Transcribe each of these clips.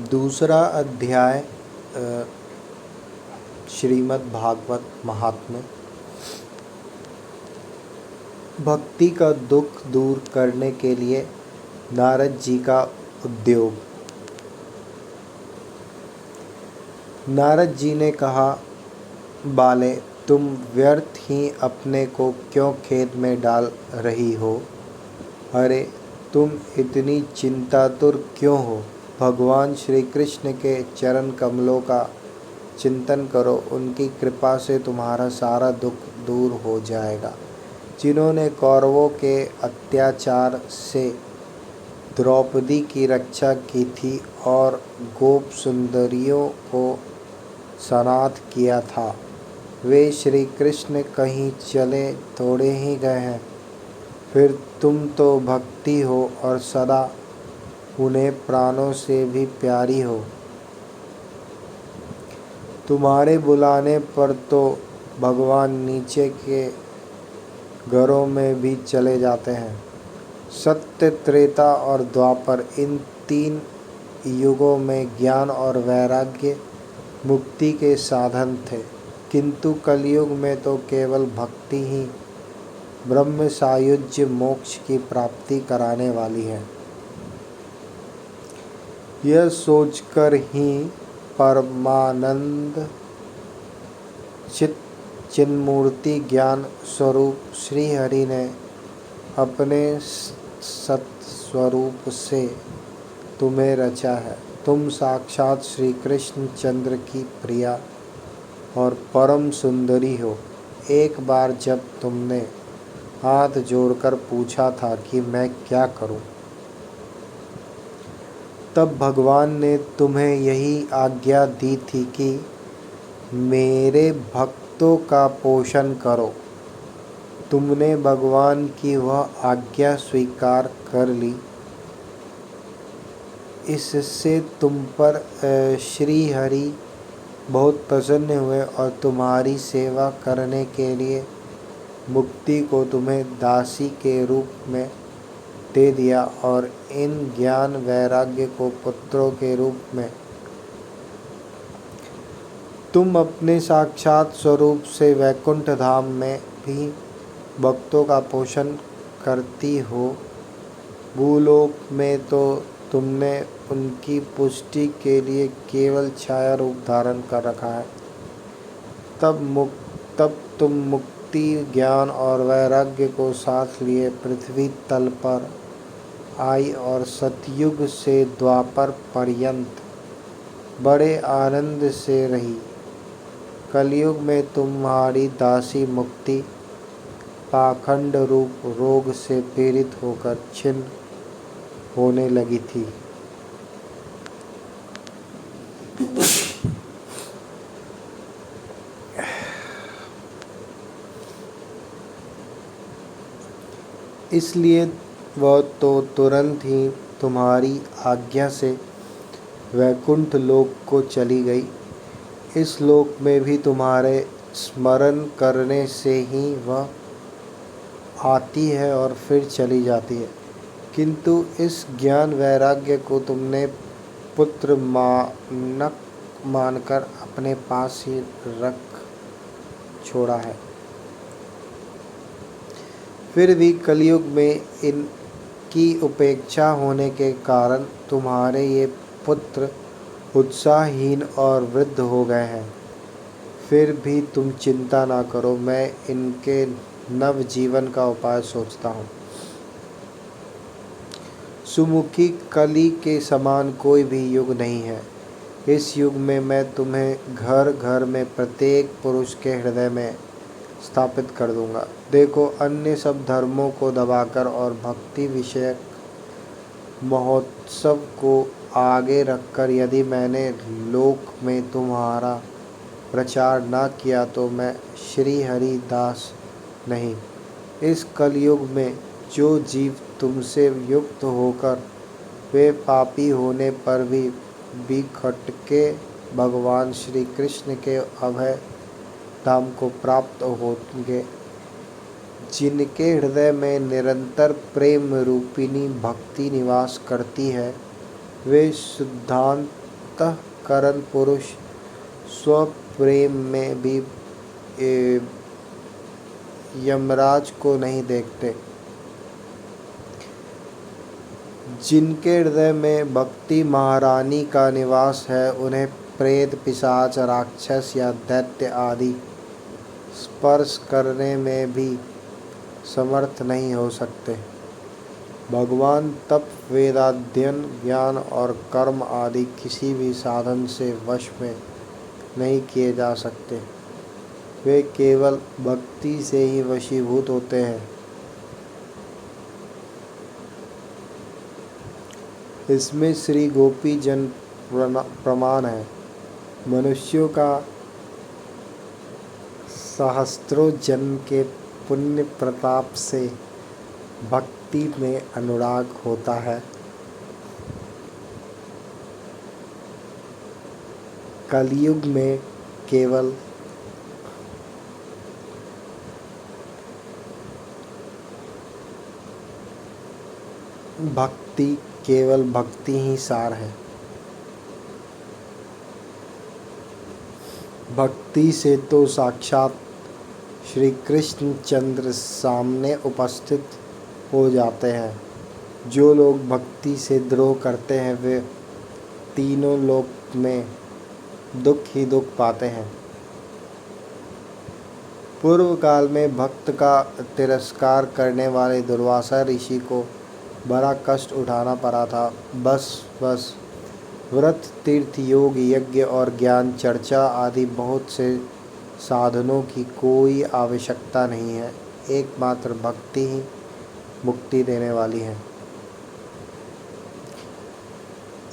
दूसरा अध्याय श्रीमद् भागवत महात्म्य। भक्ति का दुख दूर करने के लिए नारद जी का उद्योग। नारद जी ने कहा, बाले, तुम व्यर्थ ही अपने को क्यों खेद में डाल रही हो? अरे, तुम इतनी चिंतातुर क्यों हो? भगवान श्री कृष्ण के चरण कमलों का चिंतन करो, उनकी कृपा से तुम्हारा सारा दुख दूर हो जाएगा। जिन्होंने कौरवों के अत्याचार से द्रौपदी की रक्षा की थी और गोप सुंदरियों को सनाथ किया था, वे श्री कृष्ण कहीं चले थोड़े ही गए हैं। फिर तुम तो भक्ति हो और सदा उन्हें प्राणों से भी प्यारी हो। तुम्हारे बुलाने पर तो भगवान नीचे के घरों में भी चले जाते हैं। सत्य, त्रेता और द्वापर, इन 3 युगों में ज्ञान और वैराग्य मुक्ति के साधन थे, किंतु कलयुग में तो केवल भक्ति ही ब्रह्म सायुज्य मोक्ष की प्राप्ति कराने वाली है। यह सोचकर ही परमानंद चित चिन्मूर्ति ज्ञान स्वरूप श्री हरि ने अपने सत्स्वरूप से तुम्हें रचा है। तुम साक्षात श्री कृष्ण चंद्र की प्रिया और परम सुंदरी हो। एक बार जब तुमने हाथ जोड़कर पूछा था कि मैं क्या करूं, तब भगवान ने तुम्हें यही आज्ञा दी थी कि मेरे भक्तों का पोषण करो। तुमने भगवान की वह आज्ञा स्वीकार कर ली। इससे तुम पर श्री हरि बहुत प्रसन्न हुए और तुम्हारी सेवा करने के लिए मुक्ति को तुम्हें दासी के रूप में दे दिया और इन ज्ञान वैराग्य को पुत्रों के रूप में। तुम अपने साक्षात स्वरूप से वैकुंठ धाम में भी भक्तों का पोषण करती हो। भूलोक में तो तुमने उनकी पुष्टि के लिए केवल छाया रूप धारण कर रखा है। तब तुम मुक्ति, ज्ञान और वैराग्य को साथ लिए पृथ्वी तल पर आई और सतयुग से द्वापर पर्यंत बड़े आनंद से रही। कलयुग में तुम्हारी दासी मुक्ति पाखंड रूप रोग से पीड़ित होकर छिन्न होने लगी थी। इसलिए वह तो तुरंत ही तुम्हारी आज्ञा से वैकुंठ लोक को चली गई। इस लोक में भी तुम्हारे स्मरण करने से ही वह आती है और फिर चली जाती है, किंतु इस ज्ञान वैराग्य को तुमने पुत्र मानक मानकर अपने पास ही रख छोड़ा है। फिर भी कलयुग में इनकी उपेक्षा होने के कारण तुम्हारे ये पुत्र उत्साहहीन और वृद्ध हो गए हैं। फिर भी तुम चिंता ना करो, मैं इनके नव जीवन का उपाय सोचता हूँ। सुमुखी, कली के समान कोई भी युग नहीं है। इस युग में मैं तुम्हें घर घर में प्रत्येक पुरुष के हृदय में स्थापित कर दूंगा। देखो, अन्य सब धर्मों को दबाकर और भक्ति विषयक महोत्सव को आगे रखकर यदि मैंने लोक में तुम्हारा प्रचार न किया तो मैं श्री हरि दास नहीं। इस कलयुग में जो जीव तुमसे युक्त होकर वे पापी होने पर भी खटके भगवान श्री कृष्ण के अभय धाम को प्राप्त होंगे, जिनके हृदय में निरंतर प्रेम रूपिणी भक्ति निवास करती है, वे शुद्धांत अंतःकरण पुरुष स्वप्रेम में भी यमराज को नहीं देखते। जिनके हृदय में भक्ति महारानी का निवास है, उन्हें प्रेत, पिशाच, राक्षस या दैत्य आदि स्पर्श करने में भी समर्थ नहीं हो सकते। भगवान तप, वेदाध्ययन, ज्ञान और कर्म आदि किसी भी साधन से वश में नहीं किए जा सकते। वे केवल भक्ति से ही वशीभूत होते हैं। इसमें श्री गोपी जन प्रमाण है। मनुष्यों का सहस्त्रों जन्म के पुण्य प्रताप से भक्ति में अनुराग होता है। कलयुग में केवल भक्ति ही सार है। भक्ति से तो साक्षात श्री कृष्ण चंद्र सामने उपस्थित हो जाते हैं। जो लोग भक्ति से द्रोह करते हैं, वे तीनों लोक में दुख ही दुख पाते हैं। पूर्व काल में भक्त का तिरस्कार करने वाले दुर्वासा ऋषि को बड़ा कष्ट उठाना पड़ा था। बस व्रत, तीर्थ, योग, यज्ञ और ज्ञान चर्चा आदि बहुत से साधनों की कोई आवश्यकता नहीं है। एकमात्र भक्ति ही मुक्ति देने वाली है।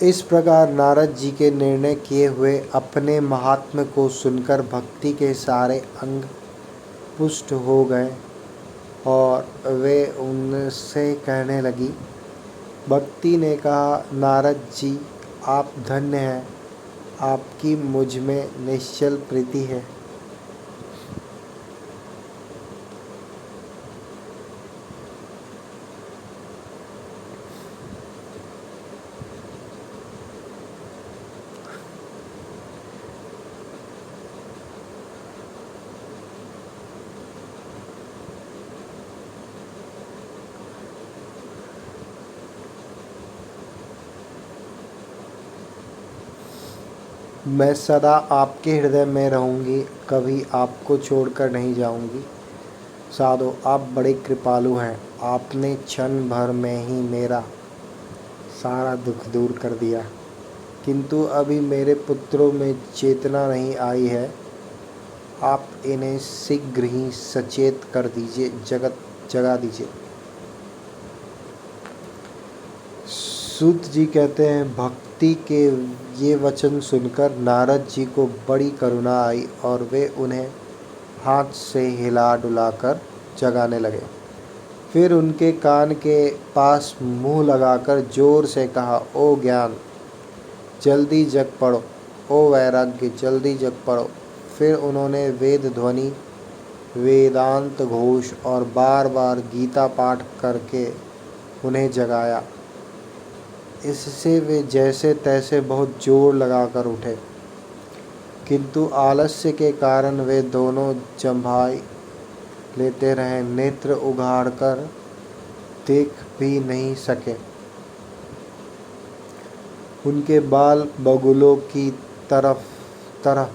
इस प्रकार नारद जी के निर्णय किए हुए अपने महात्म्य को सुनकर भक्ति के सारे अंग पुष्ट हो गए और वे उनसे कहने लगी। भक्ति ने कहा, नारद जी, आप धन्य हैं, आपकी मुझ में निश्चल प्रीति है। मैं सदा आपके हृदय में रहूंगी, कभी आपको छोड़कर नहीं जाऊंगी। साधो, आप बड़े कृपालु हैं। आपने क्षण भर में ही मेरा सारा दुख दूर कर दिया, किंतु अभी मेरे पुत्रों में चेतना नहीं आई है। आप इन्हें शीघ्र ही सचेत कर दीजिए, जगा दीजिए। सूत जी कहते हैं, भक्ति के ये वचन सुनकर नारद जी को बड़ी करुणा आई और वे उन्हें हाथ से हिला डुलाकर जगाने लगे। फिर उनके कान के पास मुंह लगाकर जोर से कहा, ओ ज्ञान, जल्दी जग पड़ो। ओ वैराग्य, जल्दी जग पड़ो। फिर उन्होंने वेद ध्वनि, वेदांत घोष और बार बार गीता पाठ करके उन्हें जगाया। इससे वे जैसे तैसे बहुत जोर लगाकर उठे, किंतु आलस्य के कारण वे दोनों जम्भाई लेते रहे, नेत्र उघाड़कर देख भी नहीं सके। उनके बाल बगुलों की तरह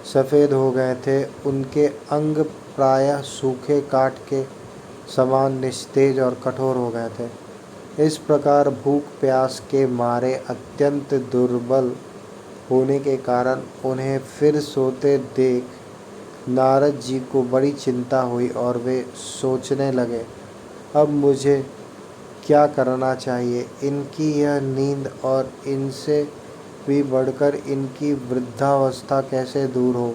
सफ़ेद हो गए थे। उनके अंग प्रायः सूखे काठ के समान निस्तेज और कठोर हो गए थे। इस प्रकार भूख प्यास के मारे अत्यंत दुर्बल होने के कारण उन्हें फिर सोते देख नारद जी को बड़ी चिंता हुई और वे सोचने लगे, अब मुझे क्या करना चाहिए। इनकी यह नींद और इनसे भी बढ़कर इनकी वृद्धावस्था कैसे दूर हो।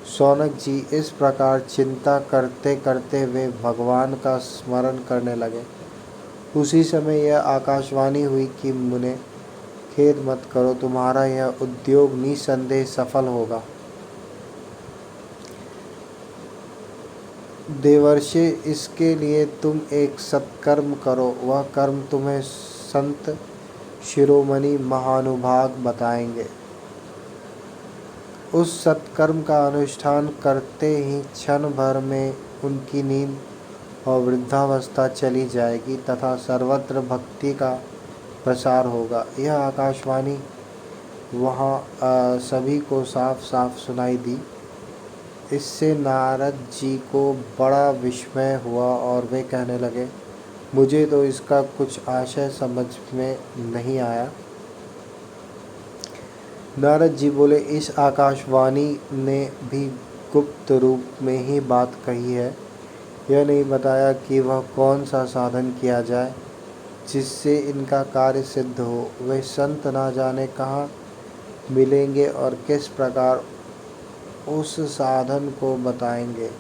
शौनक जी, इस प्रकार चिंता करते करते वे भगवान का स्मरण करने लगे। उसी समय यह आकाशवाणी हुई कि मुने, खेद मत करो, तुम्हारा यह उद्योग निसंदेह सफल होगा। देवर्षि, इसके लिए तुम एक सत्कर्म करो। वह कर्म तुम्हें संत शिरोमणि महानुभाग बताएंगे। उस सत्कर्म का अनुष्ठान करते ही क्षण भर में उनकी नींद और वृद्धावस्था चली जाएगी तथा सर्वत्र भक्ति का प्रसार होगा। यह आकाशवाणी वहाँ सभी को साफ साफ सुनाई दी। इससे नारद जी को बड़ा विस्मय हुआ और वे कहने लगे, मुझे तो इसका कुछ आशय समझ में नहीं आया। नारद जी बोले, इस आकाशवाणी ने भी गुप्त रूप में ही बात कही है। यह नहीं बताया कि वह कौन सा साधन किया जाए जिससे इनका कार्य सिद्ध हो। वे संत ना जाने कहाँ मिलेंगे और किस प्रकार उस साधन को बताएंगे।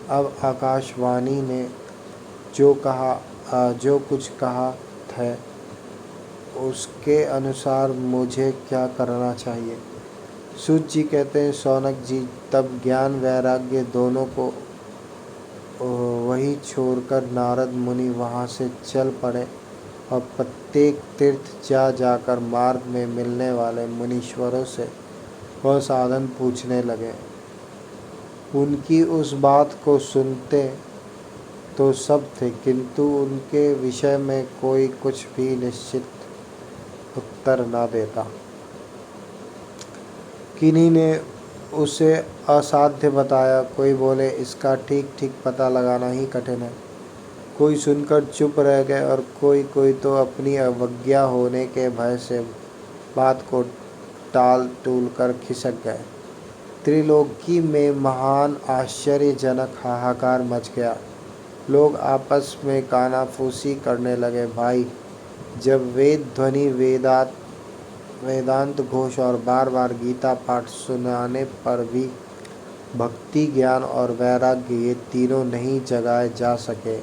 अब आकाशवाणी ने जो कुछ कहा है उसके अनुसार मुझे क्या करना चाहिए। सूत जी कहते हैं, शौनक जी तब ज्ञान वैराग्य दोनों को वही छोड़कर नारद मुनि वहाँ से चल पड़े और प्रत्येक तीर्थ जाकर मार्ग में मिलने वाले मुनीश्वरों से वह साधन पूछने लगे। उनकी उस बात को सुनते तो सब थे, किंतु उनके विषय में कोई कुछ भी निश्चित उत्तर न देता। किन्हीं ने उसे असाध्य बताया, कोई बोले इसका ठीक ठीक पता लगाना ही कठिन है। कोई सुनकर चुप रह गए और कोई तो अपनी अवज्ञा होने के भय से बात को टाल टूल कर खिसक गए। त्रिलोकी में महान आश्चर्यजनक हाहाकार मच गया। लोग आपस में कानाफूसी करने लगे। भाई, जब वेद ध्वनि वेदांत घोष और बार बार गीता पाठ सुनाने पर भी भक्ति ज्ञान और वैराग्य ये तीनों नहीं जगाए जा सके,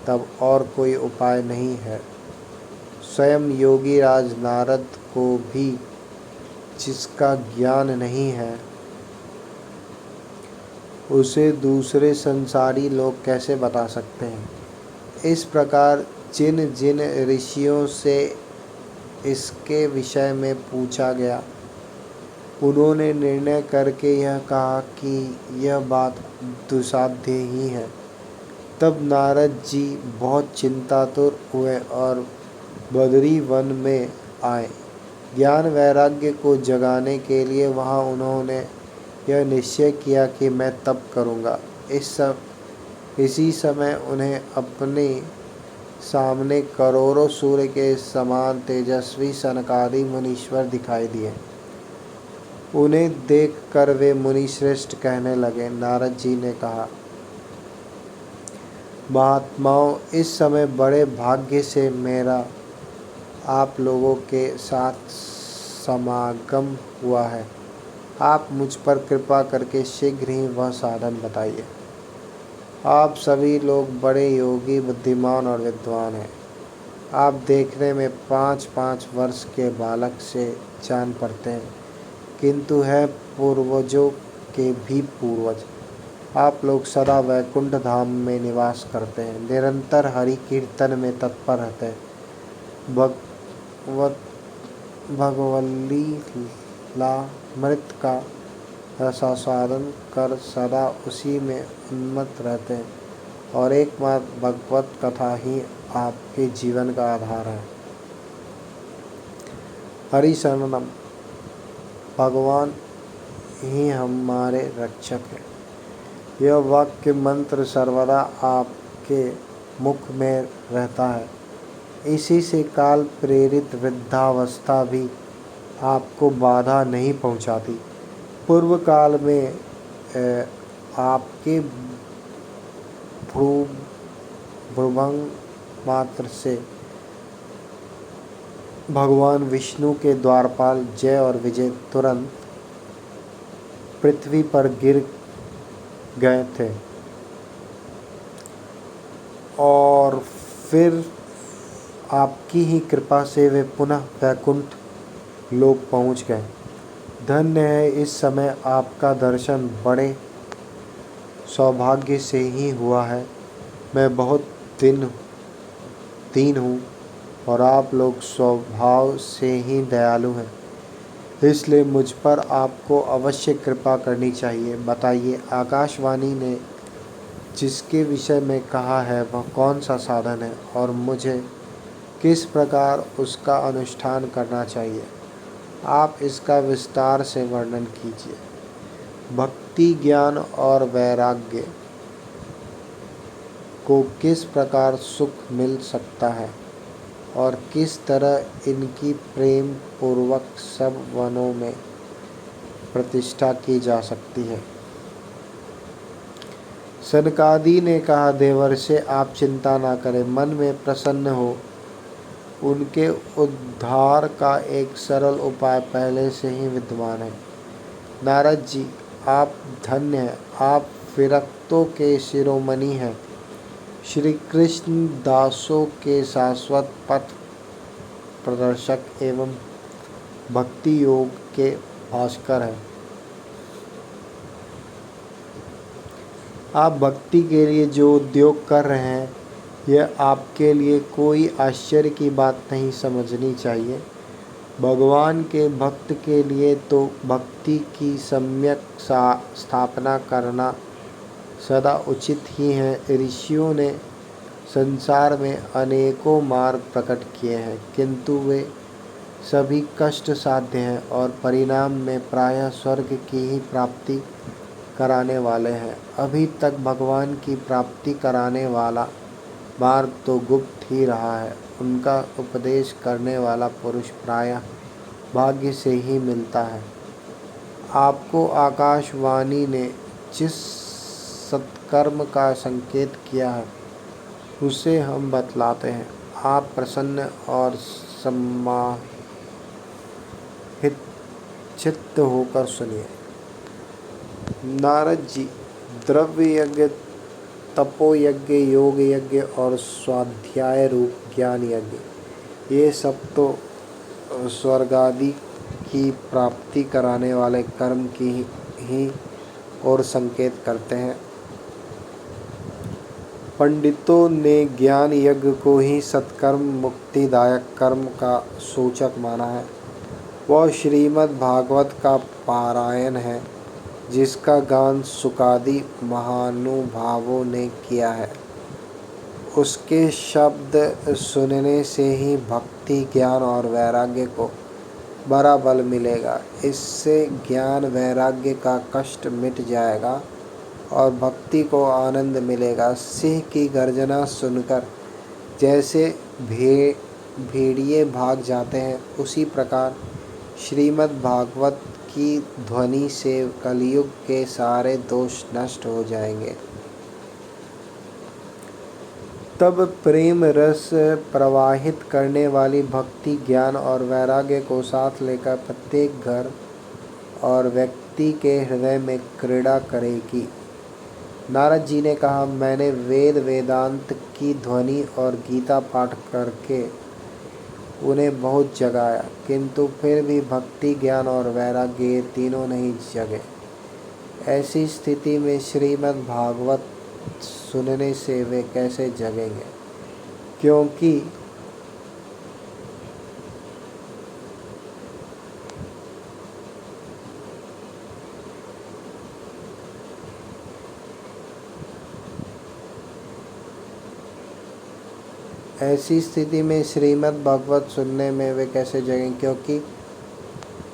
तब और कोई उपाय नहीं है। स्वयं योगी राज नारद को भी जिसका ज्ञान नहीं है उसे दूसरे संसारी लोग कैसे बता सकते हैं। इस प्रकार जिन जिन ऋषियों से इसके विषय में पूछा गया, उन्होंने निर्णय करके यह कहा कि यह बात दुसाध्य ही है। तब नारद जी बहुत चिंतातुर हुए और बदरी वन में आए। ज्ञान वैराग्य को जगाने के लिए वहाँ उन्होंने यह निश्चय किया कि मैं तप करूँगा। इसी समय उन्हें अपने सामने करोड़ों सूर्य के समान तेजस्वी सनकादि मुनीश्वर दिखाई दिए। उन्हें देखकर वे मुनि श्रेष्ठ कहने लगे। नारद जी ने कहा, महात्माओं, इस समय बड़े भाग्य से मेरा आप लोगों के साथ समागम हुआ है। आप मुझ पर कृपा करके शीघ्र ही वह साधन बताइए। आप सभी लोग बड़े योगी, बुद्धिमान और विद्वान हैं। आप देखने में 5-5 वर्ष के बालक से जान पड़ते हैं, किंतु है पूर्वजों के भी पूर्वज। आप लोग सदा वैकुंठ धाम में निवास करते हैं, निरंतर हरि कीर्तन में तत्पर रहते हैं, भगवल्लीलामृत का रसास्वादन कर सदा उसी में उन्मत्त रहते हैं और एकमात्र भगवत कथा ही आपके जीवन का आधार है। हरि शरणम, भगवान ही हमारे रक्षक है। यह वाक्य मंत्र सर्वदा आपके मुख में रहता है। इसी से काल प्रेरित वृद्धावस्था भी आपको बाधा नहीं पहुंचाती। पूर्व काल में आपके भ्रूभंग मात्र से भगवान विष्णु के द्वारपाल जय और विजय तुरंत पृथ्वी पर गिर गए थे और फिर आपकी ही कृपा से वे पुनः वैकुंठ लोक पहुँच गए। धन्य है इस समय आपका दर्शन बड़े सौभाग्य से ही हुआ है। मैं बहुत दीन हूँ और आप लोग स्वभाव से ही दयालु हैं, इसलिए मुझ पर आपको अवश्य कृपा करनी चाहिए। बताइए, आकाशवाणी ने जिसके विषय में कहा है वह कौन सा साधन है और मुझे किस प्रकार उसका अनुष्ठान करना चाहिए? आप इसका विस्तार से वर्णन कीजिए। भक्ति, ज्ञान और वैराग्य को किस प्रकार सुख मिल सकता है और किस तरह इनकी प्रेम पूर्वक सब वनों में प्रतिष्ठा की जा सकती है? सनकादि ने कहा, देवर्षि, आप चिंता ना करें, मन में प्रसन्न हो। उनके उद्धार का एक सरल उपाय पहले से ही विद्यमान है। नारद जी, आप धन्य हैं, आप विरक्तों के शिरोमणि हैं, श्री कृष्ण दासों के शाश्वत पथ प्रदर्शक एवं भक्ति योग के भास्कर हैं। आप भक्ति के लिए जो उद्योग कर रहे हैं, यह आपके लिए कोई आश्चर्य की बात नहीं समझनी चाहिए। भगवान के भक्त के लिए तो भक्ति की सम्यक स्थापना करना सदा उचित ही है। ऋषियों ने संसार में अनेकों मार्ग प्रकट किए हैं, किंतु वे सभी कष्ट साध्य हैं और परिणाम में प्रायः स्वर्ग की ही प्राप्ति कराने वाले हैं। अभी तक भगवान की प्राप्ति कराने वाला मार्ग तो गुप्त ही रहा है। उनका उपदेश करने वाला पुरुष प्रायः भाग्य से ही मिलता है। आपको आकाशवाणी ने जिस सत्कर्म का संकेत किया है उसे हम बतलाते हैं। आप प्रसन्न और सम्माहित चित्त होकर सुनिए। नारद जी, द्रव्य यज्ञ, तपो यज्ञ, योग यज्ञ और स्वाध्याय रूप ज्ञान यज्ञ, ये सब तो स्वर्ग आदि की प्राप्ति कराने वाले कर्म की ही और संकेत करते हैं। पंडितों ने ज्ञान यज्ञ को ही सत्कर्म मुक्तिदायक कर्म का सूचक माना है। वह श्रीमद् भागवत का पारायण है, जिसका गान सुकादि महानुभावों ने किया है। उसके शब्द सुनने से ही भक्ति, ज्ञान और वैराग्य को बड़ा बल मिलेगा। इससे ज्ञान वैराग्य का कष्ट मिट जाएगा और भक्ति को आनंद मिलेगा। सिंह की गर्जना सुनकर जैसे भेड़िए भाग जाते हैं, उसी प्रकार श्रीमद् भागवत की ध्वनि से कलयुग के सारे दोष नष्ट हो जाएंगे। तब प्रेम रस प्रवाहित करने वाली भक्ति, ज्ञान और वैराग्य को साथ लेकर प्रत्येक घर और व्यक्ति के हृदय में क्रीड़ा करेगी। नारद जी ने कहा, मैंने वेद वेदांत की ध्वनि और गीता पाठ करके उन्हें बहुत जगाया, किंतु फिर भी भक्ति, ज्ञान और वैराग्य ये तीनों नहीं जगे। ऐसी स्थिति में श्रीमद् भागवत सुनने से वे कैसे जगेंगे? क्योंकि ऐसी स्थिति में श्रीमद् भागवत सुनने में वे कैसे जगेंगे? क्योंकि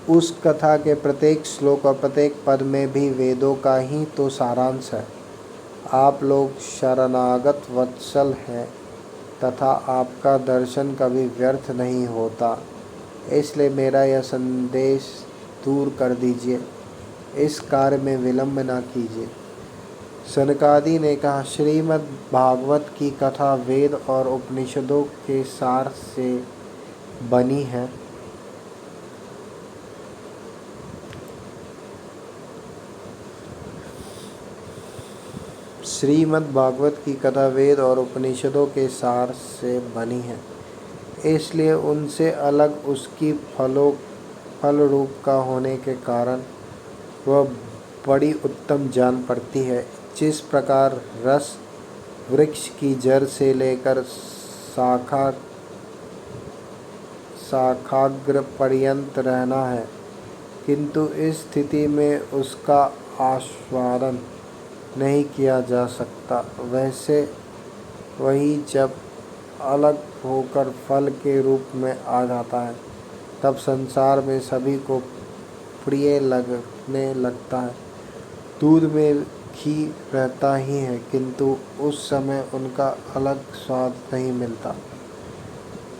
उस कथा के प्रत्येक श्लोक और प्रत्येक पद में भी वेदों का ही तो सारांश है। आप लोग शरणागत वत्सल हैं तथा आपका दर्शन कभी व्यर्थ नहीं होता, इसलिए मेरा यह संदेश दूर कर दीजिए। इस कार्य में विलंब न कीजिए। सनकादि ने कहा, श्रीमद् भागवत की कथा वेद और उपनिषदों के सार से बनी है। श्रीमद् भागवत की कथा वेद और उपनिषदों के सार से बनी है, इसलिए उनसे अलग उसकी फल रूप का होने के कारण वह बड़ी उत्तम जान पड़ती है। जिस प्रकार रस वृक्ष की जड़ से लेकर शाखा शाखाग्र पर्यंत रहना है, किंतु इस स्थिति में उसका आस्वादन नहीं किया जा सकता। वैसे वही जब अलग होकर फल के रूप में आ जाता है, तब संसार में सभी को प्रिय लगने लगता है। दूध में घी रहता ही है, किंतु उस समय उनका अलग स्वाद नहीं मिलता।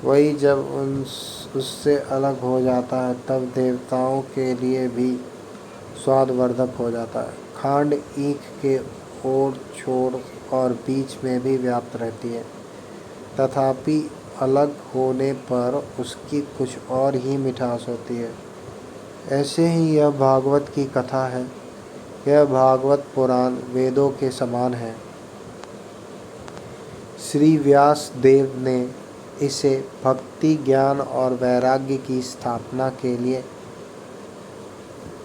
वही जब उससे अलग हो जाता है, तब देवताओं के लिए भी स्वादवर्धक हो जाता है। खांड ईख के ओर छोर और बीच में भी व्याप्त रहती है, तथापि अलग होने पर उसकी कुछ और ही मिठास होती है। ऐसे ही यह भागवत की कथा है। यह भागवत पुराण वेदों के समान है। श्री व्यास देव ने इसे भक्ति, ज्ञान और वैराग्य की स्थापना के लिए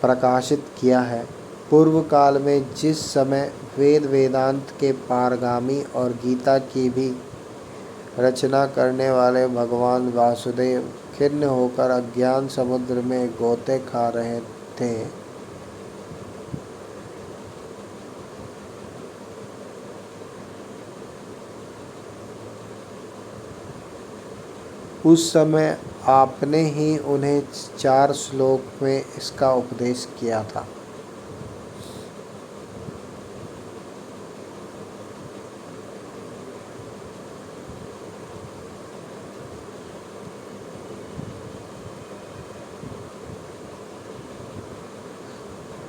प्रकाशित किया है। पूर्व काल में जिस समय वेद वेदांत के पारगामी और गीता की भी रचना करने वाले भगवान वासुदेव खिन्न होकर अज्ञान समुद्र में गोते खा रहे थे, उस समय आपने ही उन्हें 4 श्लोक में इसका उपदेश किया था।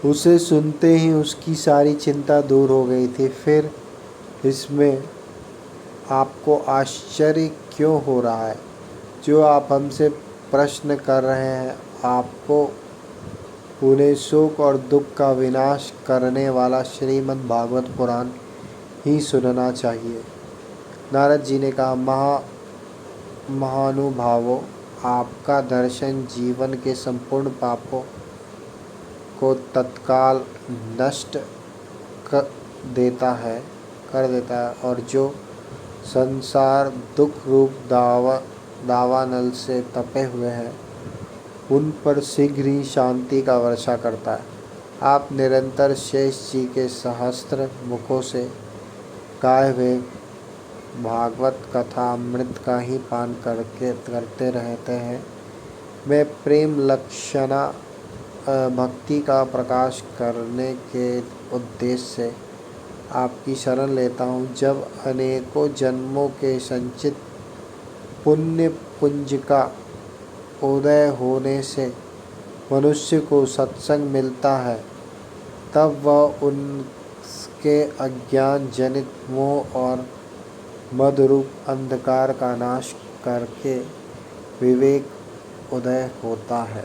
उसे सुनते ही उसकी सारी चिंता दूर हो गई थी। फिर इसमें आपको आश्चर्य क्यों हो रहा है? जो आप हमसे प्रश्न कर रहे हैं, आपको उन्हें शोक और दुख का विनाश करने वाला श्रीमद् भागवत पुराण ही सुनना चाहिए। नारद जी ने कहा, महानुभावों, आपका दर्शन जीवन के संपूर्ण पापों को तत्काल नष्ट कर देता है और जो संसार दुख रूप दावानल से तपे हुए हैं, उन पर शीघ्र ही शांति का वर्षा करता है। आप निरंतर शेष जी के सहस्त्र मुखों से गाए हुए भागवत कथा अमृत का ही पान करते रहते हैं। मैं प्रेम लक्षणा भक्ति का प्रकाश करने के उद्देश्य से आपकी शरण लेता हूँ। जब अनेकों जन्मों के संचित पुण्य पुंज का उदय होने से मनुष्य को सत्संग मिलता है, तब वह उनके अज्ञान जनित मोह और मदरूप अंधकार का नाश करके विवेक उदय होता है।